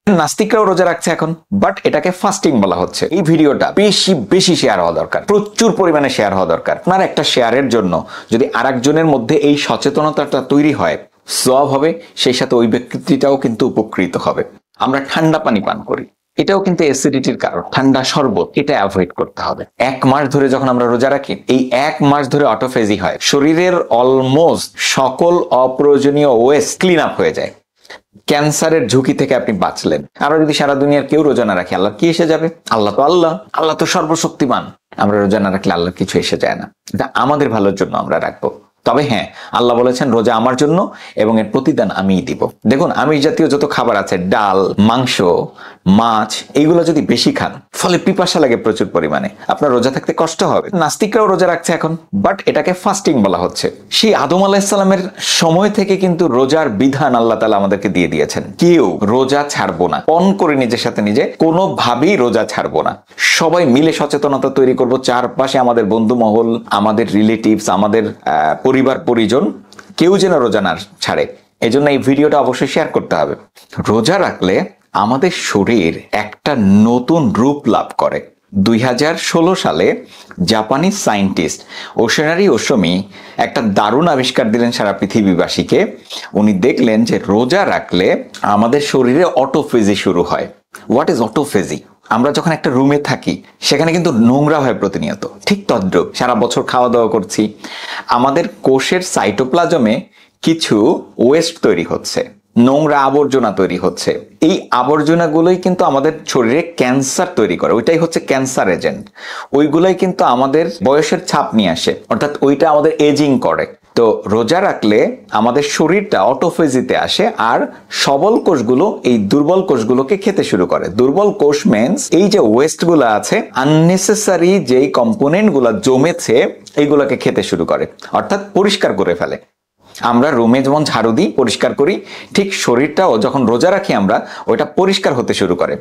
নাস্তিকরাও রোজা রাখছে এখন, বাট এটাকে ফাস্টিং বলা হচ্ছে। এই ভিডিওটা বেশি বেশি শেয়ার হওয়া দরকার, প্রচুর পরিমাণে শেয়ার হওয়া দরকার। আপনার একটা শেয়ারের জন্য যদি আরেকজনের মধ্যে এই সচেতনতাটা তৈরি হয়, সওয়াব হবে, সেই সাথে ওই ব্যক্তিটাও কিন্তু উপকৃত হবে। আমরা ঠান্ডা পানি পান করি, এটাও কিন্তু অ্যাসিডিটির কারণ। ঠান্ডা শরবত, এটা অ্যাভয়েড করতে হবে। 1 মাস ধরে যখন আমরা রোজা রাখি, এই 1 মাস ধরে অটোফেজি হয়, শরীরের অলমোস্ট সকল অপ্রয়োজনীয় ওয়েস্ট ক্লিন আপ হয়ে যায়। ক্যান্সারের ঝুঁকি থেকে আপনি বাঁচলেন। আমরা যদি সারা দুনিয়ার কেউ রোজা না রাখি, আল্লাহ কি এসে যাবে? আল্লাহ তো আল্লাহ তো সর্বশক্তিমান। আমরা রোজা না রাখলে আল্লাহর কিছু এসে যায় না। এটা আমাদের ভালোর জন্য আমরা রাখবো। তবে হ্যাঁ, আল্লাহ বলেছেন রোজা আমার জন্য এবং এর প্রতিদান আমিই দিব। দেখুন, আমিষ জাতীয় যত খাবার আছে, ডাল, মাংস, মাছ, এইগুলো যদি বেশি খান, ফলে পিপাসা লাগে প্রচুর পরিমাণে, আপনার রোজা থাকতে কষ্ট হবে। নাস্তিকরাও রোজা রাখছে এখন, বাট এটাকে ফাস্টিং বলা হচ্ছে। সেই আদম আলাইহিস সালামের সময় থেকে কিন্তু রোজার বিধান আল্লাহ তাআলা আমাদেরকে দিয়ে দিয়েছেন। কেউ রোজা ছাড়বো না, পণ করে নিজের সাথে নিজে কোনোভাবেই রোজা ছাড়বো না। সবাই মিলে সচেতনতা তৈরি করব, চারপাশে আমাদের বন্ধু মহল, আমাদের রিলেটিভস, আমাদের পরিবার পরিজন, কেউ যেন রোজা না ছাড়ে। এই জন্য এই ভিডিওটা অবশ্যই শেয়ার করতে হবে। রোজা রাখলে আমাদের শরীর একটা নতুন রূপ লাভ করে। 2016 সালে জাপানি সায়েন্টিস্ট ওশেনারি ওশমি একটা দারুণ আবিষ্কার দিলেন সারা পৃথিবীবাসীকে। উনি দেখলেন যে রোজা রাখলে আমাদের শরীরে অটোফেজি শুরু হয়। What is autophagy? আমরা যখন একটা রুমে থাকি, সেখানে কিন্তু নোংরা হয় প্রতিনিয়ত, ঠিক তদ্রূপ সারা বছর খাওয়া দাওয়া করছি, আমাদের কোষের সাইটোপ্লাজমে কিছু ওয়েস্ট তৈরি হচ্ছে, নোংরা আবর্জনা তৈরি হচ্ছে। এই আবর্জনাগুলোই কিন্তু আমাদের শরীরে ক্যান্সার তৈরি করে, ওইটাই হচ্ছে ক্যান্সার এজেন্ট। ওইগুলাই কিন্তু আমাদের বয়সের ছাপ নিয়ে আসে, অর্থাৎ ওইটা আমাদের এজিং করে। তো রোজা রাখলে আমাদের শরীরটা অটোফেজিতে আসে, আর সবল কোষগুলো এই দুর্বল কোষগুলোকে খেতে শুরু করে। দুর্বল কোষ মিন্স এই যে ওয়েস্ট গুলো আছে, আননেসেসারি যেই কম্পোনেন্ট গুলো জমেছে, এইগুলোকে খেতে শুরু করে, অর্থাৎ পরিষ্কার করে ফেলে। আমরা রুমে যেমন ঝাড়ু দিই, পরিষ্কার করি, ঠিক শরীরটাও যখন রোজা রাখি আমরা, ওইটা পরিষ্কার হতে শুরু করে।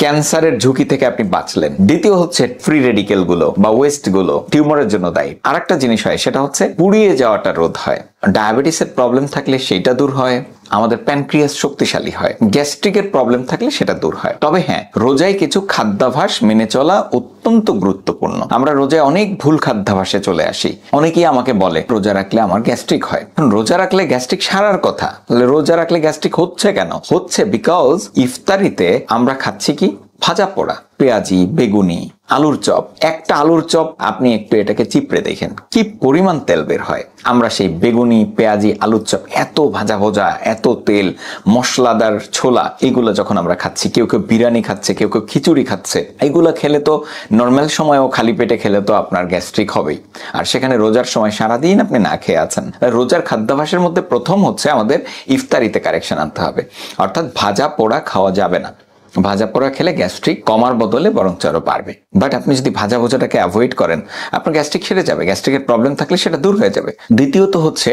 ক্যান্সারের ঝুঁকি থেকে আপনি বাঁচলেন। দ্বিতীয় হচ্ছে ফ্রি রেডিকেল গুলো বা ওয়েস্ট গুলো টিউমারের জন্য দায়ী। আরেকটা জিনিস হয়, সেটা হচ্ছে পুড়িয়ে যাওয়াটা রোধ হয়। ডায়াবেটিসের প্রবলেম থাকলে সেইটা দূর হয়, আমাদের প্যানক্রিয়াস শক্তিশালী হয়, গ্যাস্ট্রিকের প্রবলেম থাকলে সেটা দূর হয়। তবে হ্যাঁ, রোজায় কিছু খাদ্যাভ্যাস মেনে চলা অত্যন্ত গুরুত্বপূর্ণ। আমরা রোজায় অনেক ভুল খাদ্যাভ্যাসে চলে আসি। অনেকেই আমাকে বলে রোজা রাখলে আমার গ্যাস্ট্রিক হয়। রোজা রাখলে গ্যাস্ট্রিক সারার কথা, রোজা রাখলে গ্যাস্ট্রিক হচ্ছে কেন? হচ্ছে বিকজ ইফতারিতে আমরা খাচ্ছি কি? ভাজা পোড়া, পেঁয়াজি, বেগুনি, আলুর চপ। একটা আলুর চপ আপনি একটু এটাকে চিপড়ে দেখেন, কি পরিমাণ তেল বের হয়। আমরা সেই বেগুনি, পেঁয়াজি, আলুর চপ, এত ভাজা ভজা, এত তেল, মশলাদার ছোলা, এগুলো যখন আমরা খাচ্ছি, কেউ কেউ বিরিয়ানি খাচ্ছে, কেউ কেউ খিচুড়ি খাচ্ছে, এগুলো খেলে তো নর্মাল সময়ও খালি পেটে খেলে তো আপনার গ্যাস্ট্রিক হবেই। আর সেখানে রোজার সময় সারাদিন আপনি না খেয়ে আছেন। রোজার খাদ্যাভ্যাসের মধ্যে প্রথম হচ্ছে আমাদের ইফতারিতে কারেকশন আনতে হবে, অর্থাৎ ভাজা পোড়া খাওয়া যাবে না। ভাজা পোড়া খেলে গ্যাস্ট্রিক কমার বদলে বরং আরো বাড়বে। বাট আপনি যদি ভাজা ভোজাটাকে অ্যাভয়েড করেন, আপনার গ্যাস্ট্রিক সেরে যাবে, গ্যাস্ট্রিকের প্রবলেম থাকলে সেটা দূর হয়ে যাবে। দ্বিতীয়ত হচ্ছে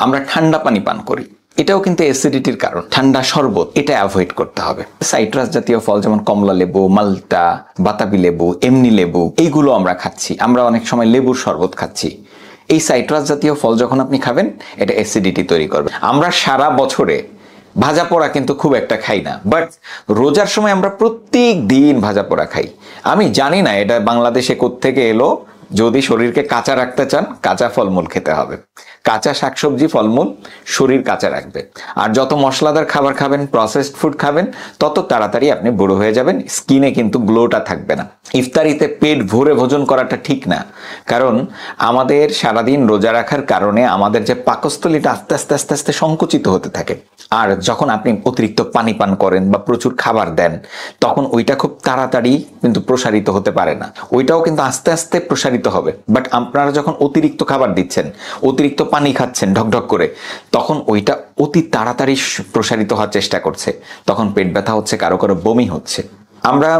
আমরা ঠান্ডা পানি পান করি, এটাও কিন্তু অ্যাসিডিটির কারণ। ঠান্ডা শরবত, এটা অ্যাভয়েড করতে হবে। সাইট্রাস জাতীয় ফল যেমন কমলা লেবু, মাল্টা, বাতাবি লেবু, এমনি লেবু, এইগুলো আমরা খাচ্ছি। আমরা অনেক সময় লেবুর শরবত খাচ্ছি। এই সাইট্রাস জাতীয় ফল যখন আপনি খাবেন, এটা অ্যাসিডিটি তৈরি করবে। আমরা সারা বছরে ভাজা পোড়া কিন্তু খুব একটা খাই না, বাট রোজার সময় আমরা প্রত্যেক দিন ভাজা পোড়া খাই। আমি জানি না এটা বাংলাদেশে কোত্থেকে এলো। যদি শরীরকে কাঁচা রাখতে চান, কাঁচা ফলমূল খেতে হবে, কাঁচা শাকসবজি ফলমূল শরীর কাঁচা রাখবে। আর যত মশলাদার খাবার খাবেন, প্রসেসড ফুড খাবেন, তত তাড়াতাড়ি আপনি বুড়ো হয়ে যাবেন, স্কিনে কিন্তু গ্লোটা থাকবে না। ইফতারিতে পেট ভরে ভোজন করাটা ঠিক না, কারণ আমাদের সারাদিন রোজা রাখার কারণে আমাদের যে পাকস্থলীটা আস্তে আস্তে আস্তে আস্তে সংকুচিত হতে থাকে। আর যখন আপনি অতিরিক্ত পানি পান করেন বা প্রচুর খাবার দেন, তখন ওইটা খুব তাড়াতাড়ি কিন্তু প্রসারিত হতে পারে না, ওইটাও কিন্তু আস্তে আস্তে প্রসারিত হবে। বাট আপনারা যখন অতিরিক্ত খাবার দিচ্ছেন, অতিরিক্ত পানি খাচ্ছেন ঢকঢক করে, তখন ওইটা অতি তাড়াতাড়ি প্রসারিত হওয়ার চেষ্টা করছে, তখন পেট ব্যথা হচ্ছে, কারো কারো বমি হচ্ছে। আমরা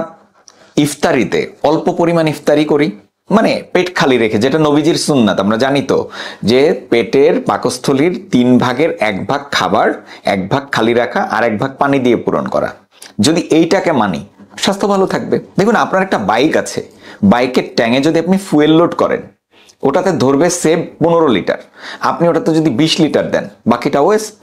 ইফতারিতে অল্প পরিমাণ ইফতারি করি, মানে পেট খালি রেখে, যেটা নবীজির সুন্নাত। আমরা জানি তো যে পেটের পাকস্থলীর 3 ভাগের 1 ভাগ খাবার, 1 ভাগ খালি রাখা, আর 1 ভাগ পানি দিয়ে পূরণ করা। যদি এইটাকে মানি, স্বাস্থ্য ভালো থাকবে। দেখুন, আপনার একটা বাইক আছে, বাইকের ট্যাঙ্কে যদি আপনি ফুয়েল লোড করেন, ওটাতে ধরবে সেভ 15 লিটার। আপনি ওটাতে যদি 20 লিটার দেন, বাকিটা ওয়েস্ট।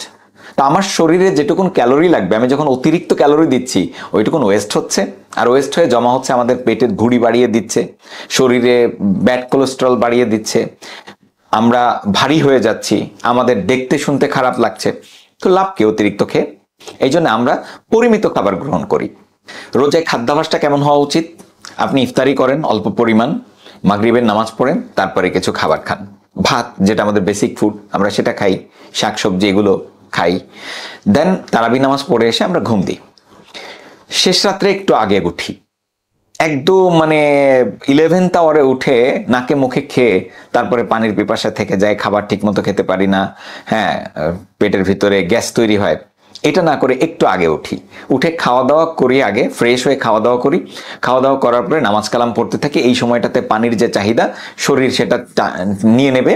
তো আমার শরীরে যেটুকুন ক্যালোরি লাগবে, আমি যখন অতিরিক্ত ক্যালোরি দিচ্ছি ওইটুকুন ওয়েস্ট হচ্ছে, আর ওয়েস্ট হয়ে জমা হচ্ছে আমাদের পেটের ঘুড়ি বাড়িয়ে দিচ্ছে, শরীরে ব্যাড কোলেস্টেরল বাড়িয়ে দিচ্ছে, আমরা ভারী হয়ে যাচ্ছি, আমাদের দেখতে শুনতে খারাপ লাগছে। তো লাভ কি অতিরিক্ত খেয়ে? এই জন্য আমরা পরিমিত খাবার গ্রহণ করি। রোজায় খাদ্যাভ্যাসটা কেমন হওয়া উচিত? আপনি ইফতারি করেন অল্প পরিমাণ, মাগরিবের নামাজ পড়েন, তারপরে কিছু খাবার খান। ভাত যেটা আমাদের বেসিক ফুড, আমরা সেটা খাই, শাকসবজি এগুলো খাই। দেন তারাবি নামাজ পড়ে এসে আমরা ঘুম দিই। শেষ রাত্রে একটু আগে উঠি, একদম 11th আওয়ারে উঠে নাকে মুখে খেয়ে তারপরে পানির পিপাসা থেকে যায়, খাবার ঠিক মতো খেতে পারি না, হ্যাঁ পেটের ভিতরে গ্যাস তৈরি হয়। এটা না করে একটু আগে উঠে খাওয়া দাওয়া করি, আগে ফ্রেশ হয়ে খাওয়া দাওয়া করি, খাওয়া দাওয়া করার পরে নামাজ কালাম পড়তে থাকি। এই সময়টাতে পানির যে চাহিদা শরীর সেটা নিয়ে নেবে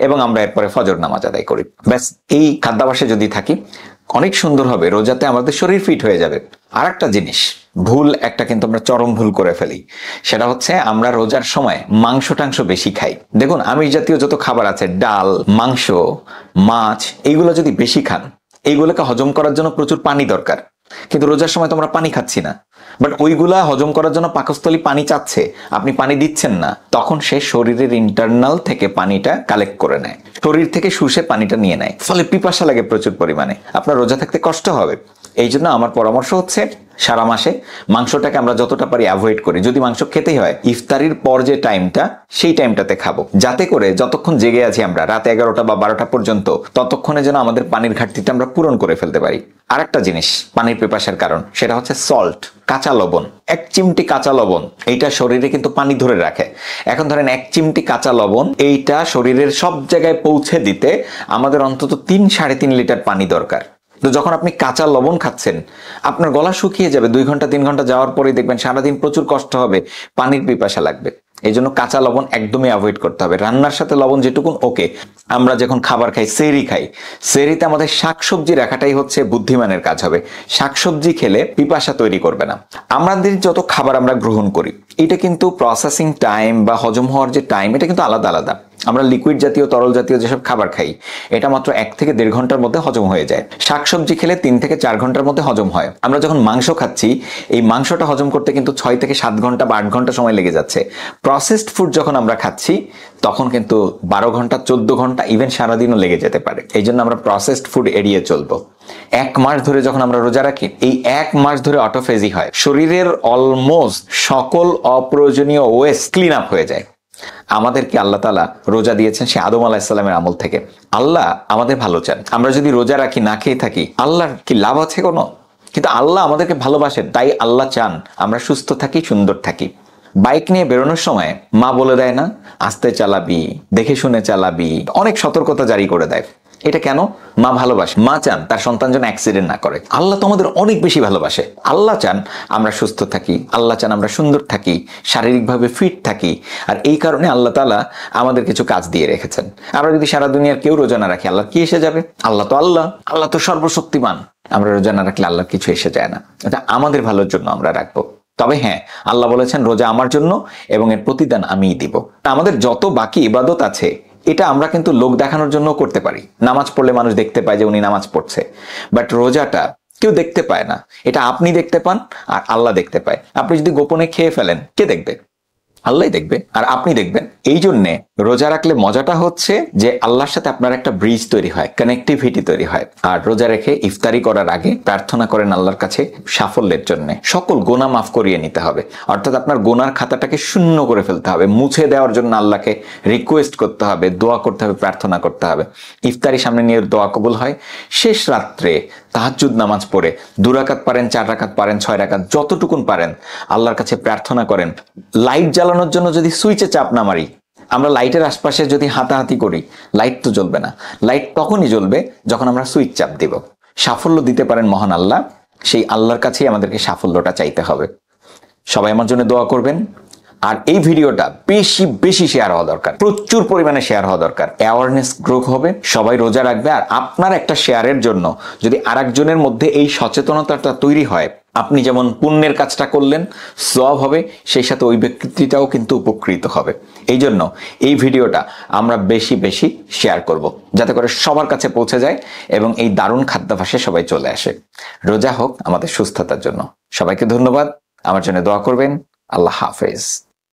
এবং আমরা এরপরে ফজর নামাজ আদায় করি। ব্যাস, এই খাদ্যাভ্যাসে যদি থাকি অনেক সুন্দর হবে, রোজাতে আমাদের শরীর ফিট হয়ে যাবে। আর একটা জিনিস ভুল, একটা কিন্তু আমরা চরম ভুল করে ফেলি, সেটা হচ্ছে আমরা রোজার সময় মাংস টাংস বেশি খাই। দেখুন, আমিষ জাতীয় যত খাবার আছে, ডাল, মাংস, মাছ, এইগুলো যদি বেশি খান, এইগুলোকে হজম করার জন্য প্রচুর পানি দরকার, কিন্তু রোজার সময় তো আমরা পানি খাচ্ছি না। বাট ওইগুলা হজম করার জন্য পাকস্থলী পানি চাচ্ছে, আপনি পানি দিচ্ছেন না, তখন সে শরীরের ইন্টারনাল থেকে পানিটা কালেক্ট করে নেয়, শরীর থেকে শুষে পানিটা নিয়ে নেয়, ফলে পিপাসা লাগে প্রচুর পরিমাণে, আপনার রোজা থাকতে কষ্ট হবে। এই জন্য আমার পরামর্শ হচ্ছে সারা মাসে মাংসটাকে আমরা যতটা পারি অ্যাভয়েড করি। যদি মাংস খেতেই হয়, ইফতারির পর যে টাইমটা, সেই টাইমটাতে খাবো, যাতে করে যতক্ষণ জেগে আছি আমরা রাত 11টা বা 12টা পর্যন্ত, ততক্ষণে যেন আমাদের পানির ঘাটতিটা আমরা পূরণ করে ফেলতে পারি। আর একটা জিনিস পানির পিপাসার কারণ, সেটা হচ্ছে সল্ট, কাঁচা লবণ। 1 চিমটি কাঁচা লবণ এইটা শরীরে কিন্তু পানি ধরে রাখে। এখন ধরেন 1 চিমটি কাঁচা লবণ এইটা শরীরের সব জায়গায় পৌঁছে দিতে আমাদের অন্তত 3-3.5 লিটার পানি দরকার। তো যখন আপনি কাঁচা লবণ খাচ্ছেন, আপনার গলা শুকিয়ে যাবে, 2 ঘন্টা 3 ঘন্টা যাওয়ার পরেই দেখবেন সারাদিন প্রচুর কষ্ট হবে, পানির পিপাসা লাগবে। এই জন্য কাঁচা লবণ একদমই অ্যাভয়েড করতে হবে। রান্নার সাথে লবণ যেটুকুন ওকে। আমরা যখন খাবার খাই, সেহরি খাই, সেহরিতে আমাদের শাকসবজি রাখাটাই হচ্ছে বুদ্ধিমানের কাজ হবে। শাকসবজি খেলে পিপাসা তৈরি করবে না। আমাদের যত খাবার আমরা গ্রহণ করি, এটা কিন্তু প্রসেসিং টাইম বা হজম হওয়ার যে টাইম, এটা কিন্তু আলাদা আলাদা। আমরা লিকুইড জাতীয়, তরল জাতীয় যেসব খাবার খাই, এটা মাত্র 1 থেকে 1.5 ঘন্টার মধ্যে হজম হয়ে যায়। শাকসবজি খেলে 3 থেকে 4 ঘন্টার মধ্যে হজম হয়। আমরা যখন মাংস খাচ্ছি, এই মাংসটা হজম করতে কিন্তু 6 থেকে 7 ঘন্টা বা 8 ঘন্টা সময় লেগে যাচ্ছে। প্রসেসড ফুড যখন আমরা খাচ্ছি, তখন কিন্তু 12 ঘন্টা, 14 ঘন্টা, ইভেন সারাদিনও লেগে যেতে পারে। এই জন্য আমরা প্রসেসড ফুড এড়িয়ে চলবো। 1 মাস ধরে যখন আমরা রোজা রাখি, এই 1 মাস ধরে অটোফেজি হয়, শরীরের অলমোস্ট সকল অপ্রয়োজনীয় ওয়েস্ট ক্লিন আপ হয়ে যায়। আমাদেরকে আল্লাহ তাআলা রোজা দিয়েছেন সে আদম আলাইহিস সালামের আমল থেকে। আল্লাহ আমাদের ভালো চান। আমরা যদি রোজা রাখি, না খেয়ে থাকি, আল্লাহর কি লাভ আছে কোনো? কিন্তু আল্লাহ আমাদেরকে ভালোবাসেন, তাই আল্লাহ চান আমরা সুস্থ থাকি, সুন্দর থাকি। বাইক নিয়ে বেরোনোর সময় মা বলে দেয় না, আস্তে চালাবি, দেখে শুনে চালাবি, অনেক সতর্কতা জারি করে দেয়। এটা কেন? মা ভালোবাসে, মা চান তার সন্তান যেন অ্যাক্সিডেন্ট না করে। আল্লাহ তো আমাদের অনেক বেশি ভালোবাসে। আল্লাহ চান আমরা সুস্থ থাকি, আল্লাহ চান আমরা সুন্দর থাকি, শারীরিকভাবে ফিট থাকি। আর এই কারণে আল্লাহ তাআলা আমাদের কিছু কাজ দিয়ে রেখেছেন। আমরা যদি সারা দুনিয়ার কেউ রোজা না রাখি, আল্লাহ কি এসে যাবে? আল্লাহ তো আল্লাহ, আল্লাহ তো সর্বশক্তিমান। আমরা রোজা না রাখলে আল্লাহর কিছু এসে যায় না। এটা আমাদের ভালোর জন্য আমরা রাখবো। তবে হ্যাঁ, আল্লাহ বলেছেন রোজা আমার জন্য এবং এর প্রতিদান আমিই দিব। আমাদের যত বাকি ইবাদত আছে, এটা আমরা কিন্তু লোক দেখানোর জন্য করতে পারি। নামাজ পড়লে মানুষ দেখতে পায় যে উনি নামাজ পড়ছে, বাট রোজাটা কেউ দেখতে পায় না। এটা আপনি দেখতে পান আর আল্লাহ দেখতে পায়। আপনি যদি গোপনে খেয়ে ফেলেন, কে দেখবে? আল্লাহই দেখবে আর আপনি দেখবেন। এই জন্যে রোজা রাখলে মজাটা হচ্ছে যে আল্লাহর সাথে আপনার একটা ব্রিজ তৈরি হয়, কানেক্টিভিটি তৈরি হয়। আর রোজা রেখে ইফতারি করার আগে প্রার্থনা করেন আল্লাহর কাছে সাফল্যের জন্য। সকল গোনা মাফ করিয়ে নিতে হবে, অর্থাৎ আপনার গোনার খাতাটাকে শূন্য করে ফেলতে হবে, মুছে দেওয়ার জন্য আল্লাহকে রিকোয়েস্ট করতে হবে, দোয়া করতে হবে, প্রার্থনা করতে হবে। ইফতারি সামনে নিয়ে দোয়া কবুল হয়। শেষ রাত্রে তাহাজ্জুদ নামাজ পড়ে 2 রাকাত পারেন, 4 রাকাত পারেন, 6 রাকাত, যতটুকুন পারেন আল্লাহর কাছে প্রার্থনা করেন। লাইট জ্বালানোর জন্য যদি সুইচে চাপ না মারি, আমরা লাইটের আশপাশে যদি হাতাহাতি করি, লাইট তো জ্বলবে না। লাইট তখনই জ্বলবে যখন আমরা সুইচ চাপ দিব। সাফল্য দিতে পারেন মহান আল্লাহ, সেই আল্লাহর কাছেই আমাদেরকে সাফল্যটা চাইতে হবে। সবাই আমার জন্য দোয়া করবেন। আর এই ভিডিওটা বেশি বেশি শেয়ার হওয়া দরকার, প্রচুর পরিমাণে শেয়ার হওয়া দরকার। অ্যাওয়ারনেস গ্রো হবে, সবাই রোজা রাখবে। আর আপনার একটা শেয়ারের জন্য যদি আরেকজনের মধ্যে এই সচেতনতাটা তৈরি হয়, আপনি যেমন পুণ্যের কাজটা করলেন, সওয়াব হবে, সেই সাথে ওই ব্যক্তিটাও কিন্তু উপকৃত হবে। এই জন্য এই ভিডিওটা আমরা বেশি বেশি শেয়ার করব, যাতে করে সবার কাছে পৌঁছে যায় এবং এই দারুণ খাদ্যাভ্যাসে সবাই চলে আসে। রোজা হোক আমাদের সুস্থতার জন্য। সবাইকে ধন্যবাদ। আমার জন্য দোয়া করবেন। আল্লাহ হাফেজ।